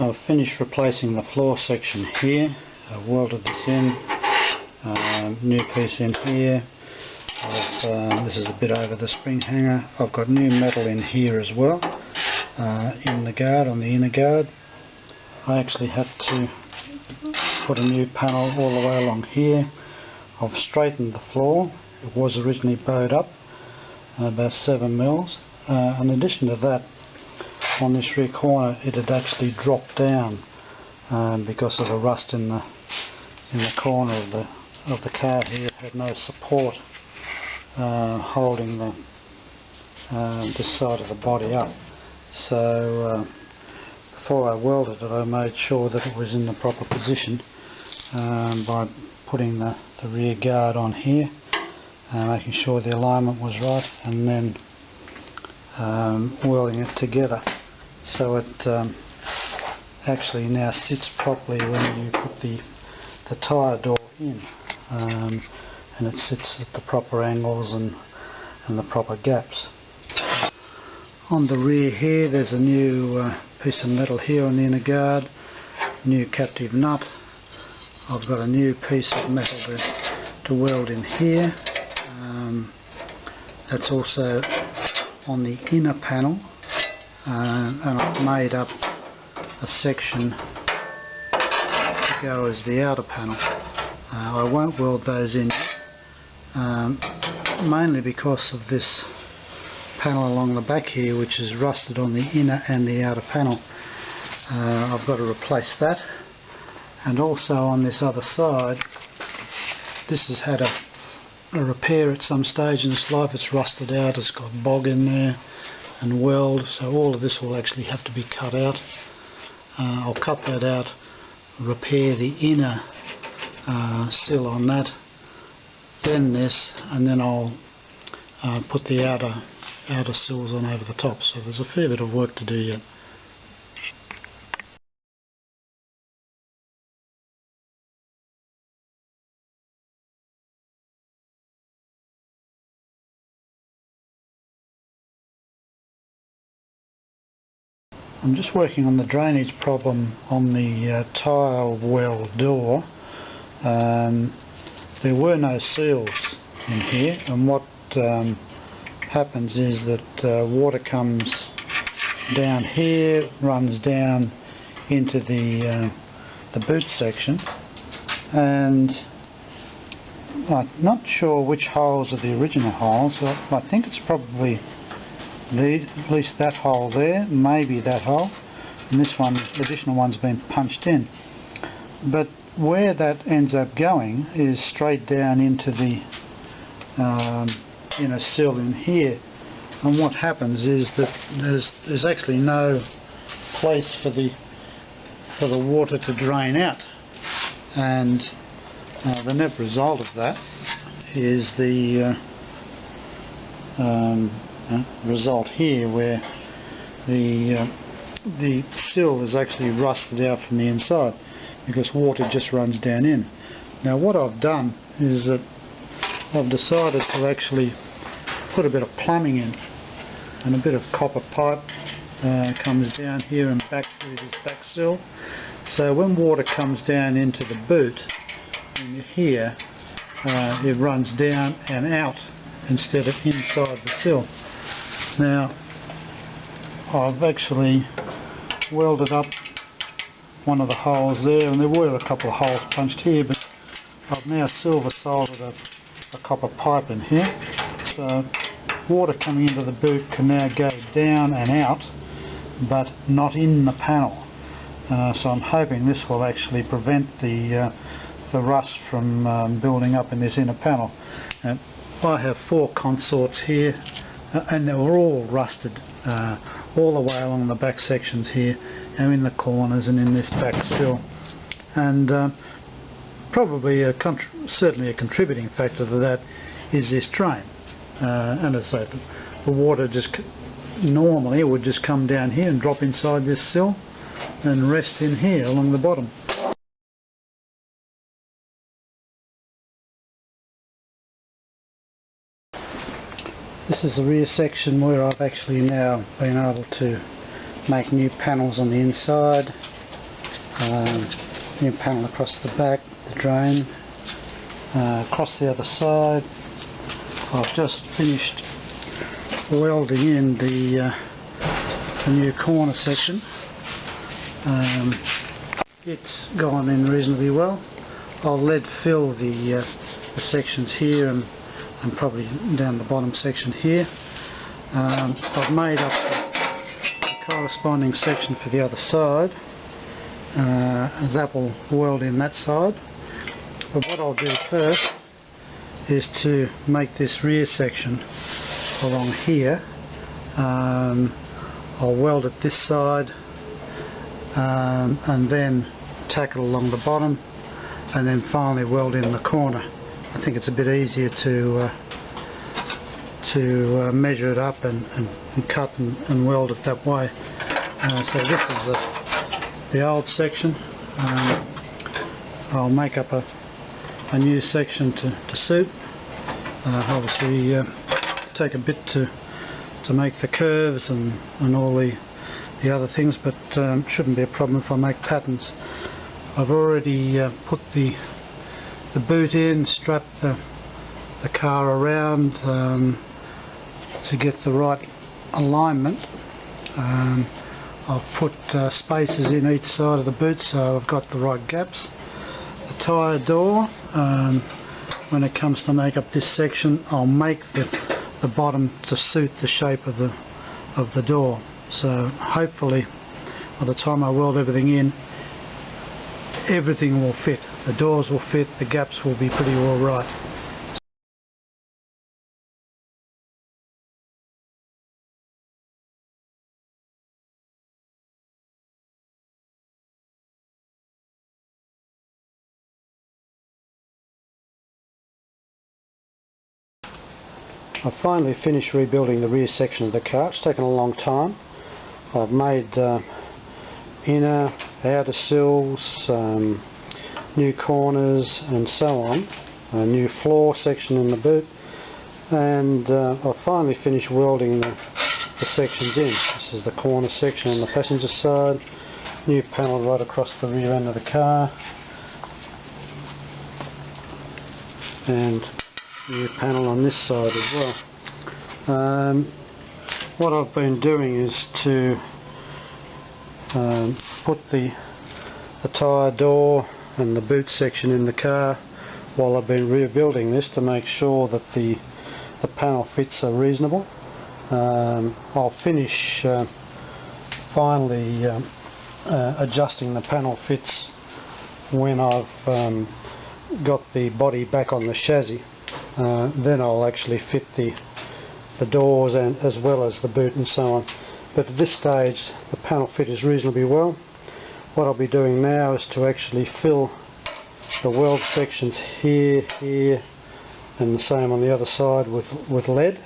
I've finished replacing the floor section here. I've welded this in, new piece in here. This is a bit over the spring hanger. I've got new metal in here as well, in the guard, on the inner guard. I actually had to put a new panel all the way along here. I've straightened the floor. It was originally bowed up about 7 mils. In addition to that, on this rear corner it had actually dropped down because of the rust in the corner of the car here. It had no support holding this side of the body up. So before I welded it, I made sure that it was in the proper position by putting the rear guard on here, making sure the alignment was right, and then welding it together so it actually now sits properly when you put the tyre door in, and it sits at the proper angles and the proper gaps. On the rear here there's a new piece of metal here on the inner guard, new captive nut. I've got a new piece of metal to weld in here. That's also on the inner panel, and I've made up a section to go as the outer panel. I won't weld those in, mainly because of this panel along the back here, which is rusted on the inner and the outer panel. I've got to replace that, and also on this other side, this has had a repair at some stage in its life. It's rusted out, it's got bog in there and weld, so all of this will actually have to be cut out. I'll cut that out, repair the inner sill on that, then this, and then I'll put the outer sills on over the top. So there's a fair bit of work to do yet. I'm just working on the drainage problem on the tyre well door. There were no seals in here, and what happens is that water comes down here, runs down into the boot section, and I'm not sure which holes are the original holes. I think it's probably at least that hole there, maybe that hole, and this one, the additional one's been punched in. But where that ends up going is straight down into the inner sill in here, and what happens is that there's actually no place for the water to drain out, and the net result of that is the result here, where the sill is actually rusted out from the inside because water just runs down in. Now what I've done is that I've decided to actually put a bit of plumbing in, and a bit of copper pipe comes down here and back through this back sill, so when water comes down into the boot in here, it runs down and out instead of inside the sill. Now I've actually welded up one of the holes there, and there were a couple of holes punched here, but I've now silver soldered a copper pipe in here, so water coming into the boot can now go down and out, but not in the panel. So I'm hoping this will actually prevent the rust from building up in this inner panel. I have 4 consorts here, and they were all rusted all the way along the back sections here, and in the corners and in this back sill. And probably certainly a contributing factor to that is this drain. And as I say, the water just normally would just come down here and drop inside this sill and rest in here along the bottom. This is the rear section where I've actually now been able to make new panels on the inside. New panel across the back, the drain, across the other side. I've just finished welding in the new corner section. It's gone in reasonably well. I'll lead fill the sections here and probably down the bottom section here. I've made up the corresponding section for the other side. That will weld in that side. But what I'll do first is to make this rear section along here. I'll weld it this side and then tack it along the bottom, and then finally weld in the corner. I think it's a bit easier to measure it up and cut and weld it that way. So this is the old section. I'll make up a new section to suit. Obviously take a bit to make the curves and all the other things, but shouldn't be a problem if I make patterns. I've already put the boot in, strapped the car around to get the right alignment. I've put spaces in each side of the boot so I've got the right gaps. The tyre door, when it comes to make up this section, I'll make the bottom to suit the shape of the door. So hopefully by the time I weld everything in, everything will fit. The doors will fit, the gaps will be pretty all right. I've finally finished rebuilding the rear section of the car. It's taken a long time. I've made inner, outer sills, new corners and so on, a new floor section in the boot, and I've finally finished welding the sections in. This is the corner section on the passenger side, new panel right across the rear end of the car, and new panel on this side as well. What I've been doing is to put the tyre door and the boot section in the car while I've been rebuilding this to make sure that the panel fits are reasonable. I'll finish finally adjusting the panel fits when I've got the body back on the chassis. Then I'll actually fit the doors and as well as the boot and so on. But at this stage the panel fit is reasonably well. What I'll be doing now is to actually fill the weld sections here, here and the same on the other side with lead.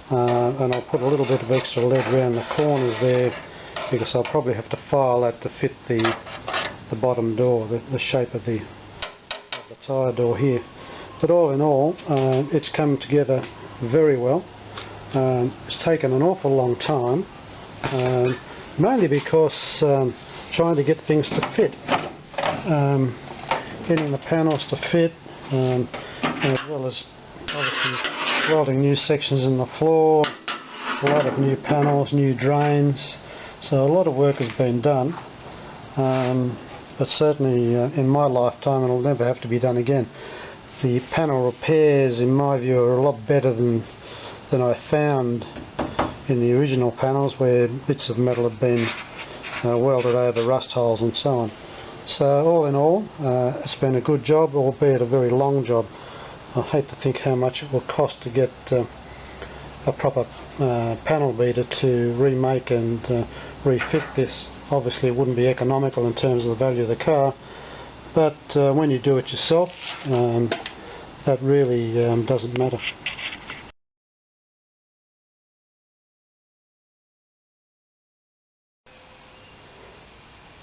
And I'll put a little bit of extra lead around the corners there because I'll probably have to file that to fit the bottom door, the shape of the tyre door here. But all in all, it's come together very well. It's taken an awful long time, mainly because trying to get things to fit, getting the panels to fit, as well as obviously welding new sections in the floor, a lot of new panels, new drains. So a lot of work has been done, but certainly in my lifetime it'll never have to be done again. The panel repairs, in my view, are a lot better than I found in the original panels, where bits of metal have been welded over rust holes and so on. So all in all, it's been a good job, albeit a very long job. I hate to think how much it will cost to get a proper panel beater to remake and refit this. Obviously it wouldn't be economical in terms of the value of the car, but when you do it yourself, that really doesn't matter.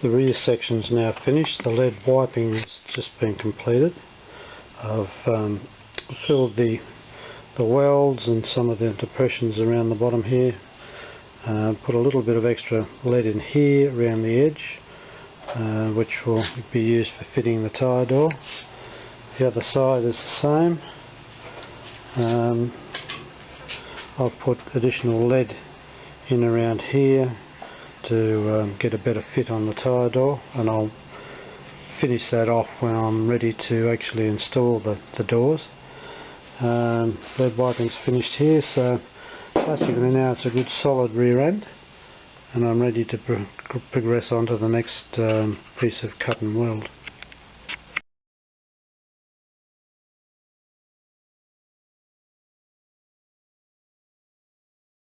The rear section's now finished. The lead wiping has just been completed. I've filled the welds and some of the depressions around the bottom here. Put a little bit of extra lead in here around the edge. which will be used for fitting the tyre door. The other side is the same. I've put additional lead in around here to get a better fit on the tyre door, and I'll finish that off when I'm ready to actually install the doors. Lead wiping's finished here, so basically now it's a good solid rear end, and I'm ready to progress on to the next piece of cut and weld.